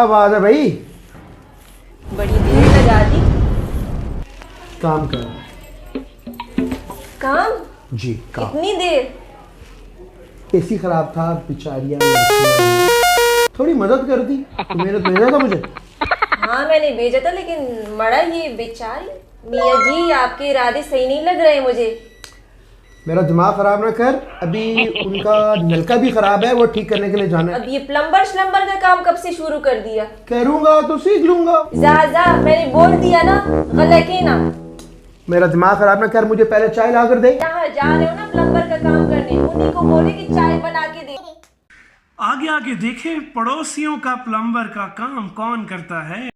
आवाज है भाई? बड़ी देर लगा दी। काम कर। काम? जी काम। इतनी देर? एसी खराब था, बेचारियां लड़कियां। थोड़ी मदद कर दी। तुमने तो भेजा था मुझे। हाँ मैंने भेजा था, लेकिन मरा ये बेचारी। मियाँ जी आपके इरादे सही नहीं लग रहे मुझे। मेरा दिमाग खराब ना कर। अभी उनका नलका भी खराब है, वो ठीक करने के लिए जाना है। अब ये प्लम्बर श्लम्बर का काम कब से शुरू कर दिया? करूंगा तो सीख लूंगा। जा मैंने बोल दिया ना, गलत ही ना। मेरा दिमाग खराब ना कर, मुझे पहले चाय ला कर दे। जहाँ जा रहे हो ना प्लम्बर का काम करने, उन्हीं को बोले कि चाय बना के दे। आगे आगे देखें पड़ोसियों का प्लम्बर का काम कौन करता है।